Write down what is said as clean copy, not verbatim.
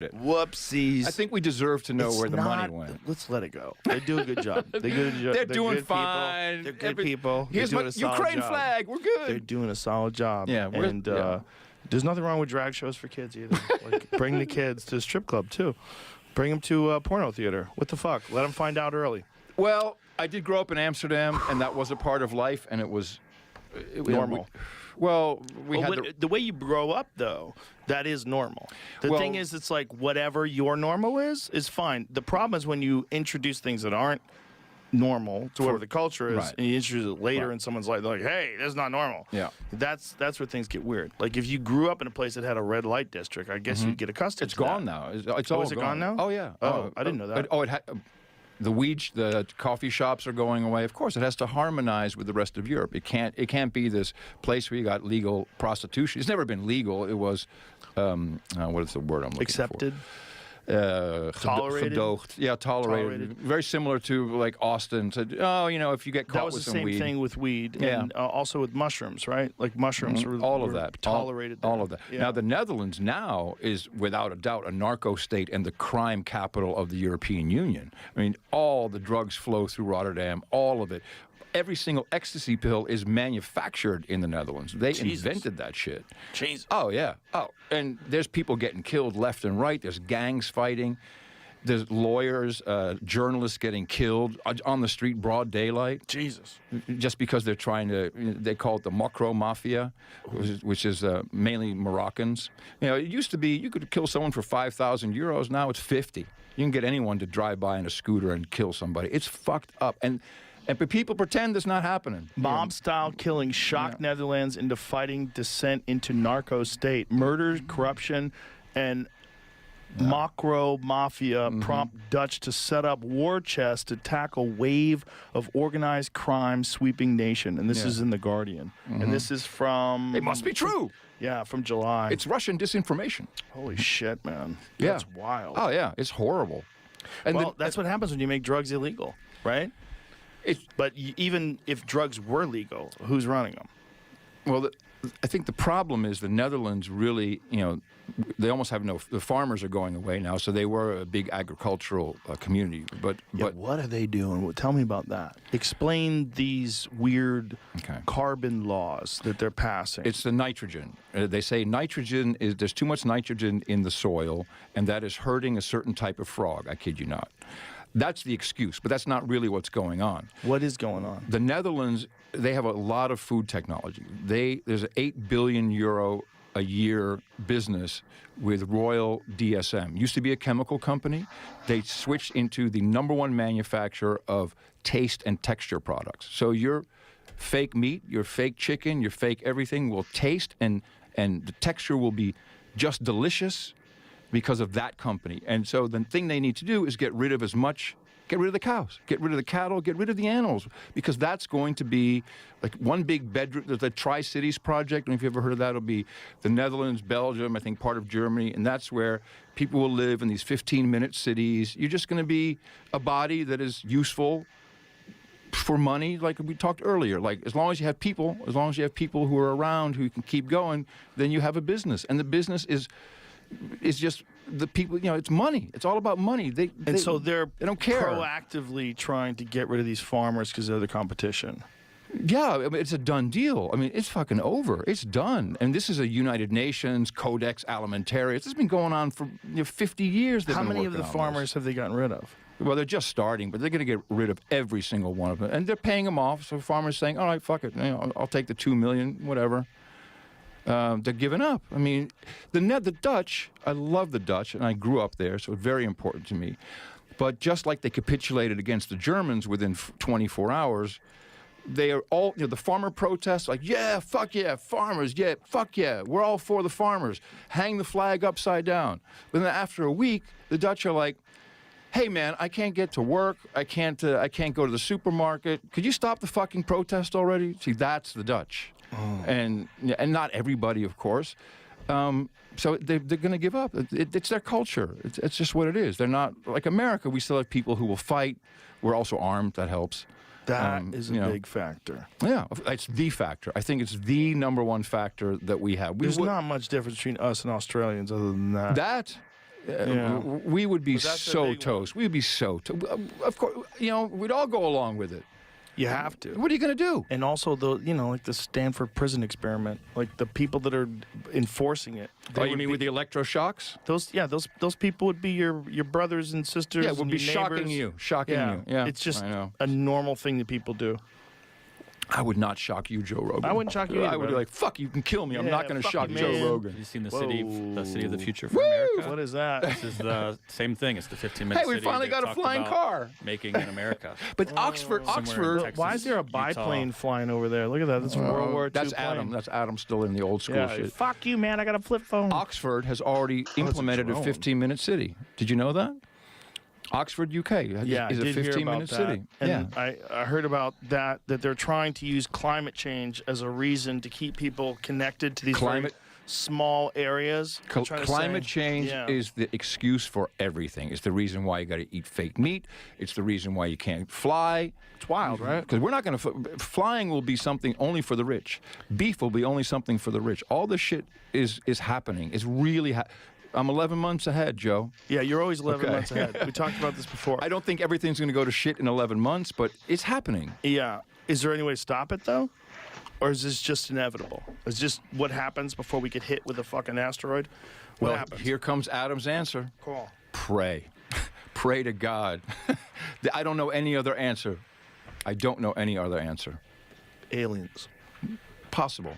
it. Whoopsies. I think we deserve to know where the money went. Let's let it go. They do a good job. They're doing good fine. People. They're good people. Here's my Ukraine job. flag. We're good. They're doing a solid job. Yeah, there's nothing wrong with drag shows for kids either. Like, bring the kids to the strip club too. Bring them to a porno theater. What the fuck? Let them find out early. Well, I did grow up in Amsterdam, and that was a part of life, and it was normal. The way you grow up, though, that is normal. The thing is, it's like whatever your normal is fine. The problem is when you introduce things that aren't normal to whatever the culture is, and you introduce it later, and someone's like, "Hey, that's not normal." Yeah, that's where things get weird. Like if you grew up in a place that had a red light district, I guess you'd get accustomed. It's gone now. It's all is it gone now? Oh yeah. Oh, I didn't know that. The coffee shops are going away. Of course, it has to harmonize with the rest of Europe. It can't be this place where you got legal prostitution. It's never been legal. It was, what is the word I'm looking accepted? for? Tolerated? Gedoogd. Yeah, tolerated. Very similar to like Austin said, if you get caught with some weed. That was the same thing with weed and also with mushrooms, right? Like mushrooms were all of that. Tolerated. All of that. Yeah. Now, the Netherlands now is, without a doubt, a narco state and the crime capital of the European Union. I mean, all the drugs flow through Rotterdam, all of it. Every single ecstasy pill is manufactured in the Netherlands. They invented that shit. Jesus. Oh, yeah. Oh, and there's people getting killed left and right. There's gangs fighting. There's lawyers, journalists getting killed on the street, broad daylight. Jesus. Just because they're trying to, they call it the Mocro Mafia, which is mainly Moroccans. It used to be you could kill someone for 5,000 euros. Now it's 50. You can get anyone to drive by in a scooter and kill somebody. It's fucked up. And people pretend it's not happening. Mob-style killing shocked Netherlands into fighting descent into narco state. Murder, corruption, and Mocro Mafia prompt Dutch to set up war chests to tackle wave of organized crime sweeping nation. And this is in The Guardian. And this is from... It must be true. Yeah, from July. It's Russian disinformation. Holy shit, man. Yeah. That's wild. Oh, yeah. It's horrible. And that's what happens when you make drugs illegal, right? But even if drugs were legal, who's running them? Well, I think the problem is the Netherlands really, they almost have the farmers are going away now, so they were a big agricultural community. But what are they doing? Well, tell me about that. Explain these weird carbon laws that they're passing. It's the nitrogen. They say there's too much nitrogen in the soil, and that is hurting a certain type of frog. I kid you not. That's the excuse, but that's not really what's going on. What is going on? The Netherlands, they have a lot of food technology. There's an 8 billion euro a year business with Royal DSM. Used to be a chemical company. They switched into the #1 manufacturer of taste and texture products. So your fake meat, your fake chicken, your fake everything will taste and the texture will be just delicious because of that company. And so the thing they need to do is get rid of the cows, get rid of the cattle, get rid of the animals, because that's going to be like one big bedroom. There's the Tri-Cities project, and if you've ever heard of that, it'll be the Netherlands, Belgium, I think part of Germany, and that's where people will live in these 15-minute cities. You're just going to be a body that is useful for money, like we talked earlier. Like as long as you have people who are around who can keep going, then you have a business, and the business is just the people. It's money. It's all about money. They don't care. Proactively trying to get rid of these farmers because they're the competition. Yeah, I mean, it's a done deal. I mean, it's fucking over. It's done. And this is a United Nations Codex Alimentarius. This has been going on for 50 years. How many of the farmers have they gotten rid of? Well, they're just starting, but they're going to get rid of every single one of them. And they're paying them off. So farmers saying, all right, fuck it. I'll take the 2 million, whatever. They're giving up. I mean, the Dutch, I love the Dutch, and I grew up there, so it's very important to me. But just like they capitulated against the Germans within 24 hours, they are all, the farmer protests, like, yeah, fuck yeah, farmers, yeah, fuck yeah, we're all for the farmers. Hang the flag upside down. But then after a week, the Dutch are like, hey man, I can't get to work, I can't go to the supermarket. Could you stop the fucking protest already? See, that's the Dutch. Oh. And not everybody, of course. So they're going to give up. It's their culture. It's just what it is. They're not like America. We still have people who will fight. We're also armed. That helps. That is a big factor. Yeah, it's the factor. I think it's the #1 factor that we have. There's not much difference between us and Australians other than that. we would be that's the so big one. toast. We would be so of course, we'd all go along with it. You have to. What are you going to do? And also like the Stanford prison experiment, like the people that are enforcing it. Oh, you mean with the electroshocks? Those people would be your brothers and sisters. Yeah, it would and be your shocking neighbors. you. Shocking you. Yeah, it's just I know. a normal thing that people do. I would not shock you, Joe Rogan. I wouldn't shock you I either, would be brother. like, fuck, you can kill me. I'm Yeah, not going to fuck shock you, Joe man. Rogan. Have you seen the Whoa. city of the future for America? What is that? This is the same thing. It's the 15-minute Hey, we city. finally They got a talked flying about car. Making in America. But Oxford, Somewhere in Texas, Why is there a Utah. biplane flying over there? Look at that. That's World War II that's plane. Adam. That's Adam still in the old school Yeah, shit. fuck you, man. I got a flip phone. Oxford has already implemented a drone. 15-minute city. Did you know that? Oxford, UK Yeah, is I a did hear 15-minute about city. that. Yeah. And I heard about that they're trying to use climate change as a reason to keep people connected to these Climate- very small areas. I'm trying to Climate say- change yeah. is the excuse for everything. It's the reason why you got to eat fake meat. It's the reason why you can't fly. It's wild, right? Because we're not going to. Flying will be something only for the rich. Beef will be only something for the rich. All this shit is happening. It's really. I'm 11 months ahead, Joe. Yeah, you're always 11 Okay. months ahead. We talked about this before. I don't think everything's going to go to shit in 11 months, but it's happening. Yeah. Is there any way to stop it, though? Or is this just inevitable? Is just what happens before we get hit with a fucking asteroid? What Well, happens? here comes Adam's answer. Cool. Pray. Pray to God. I don't know any other answer. I don't know any other answer. Aliens. Possible.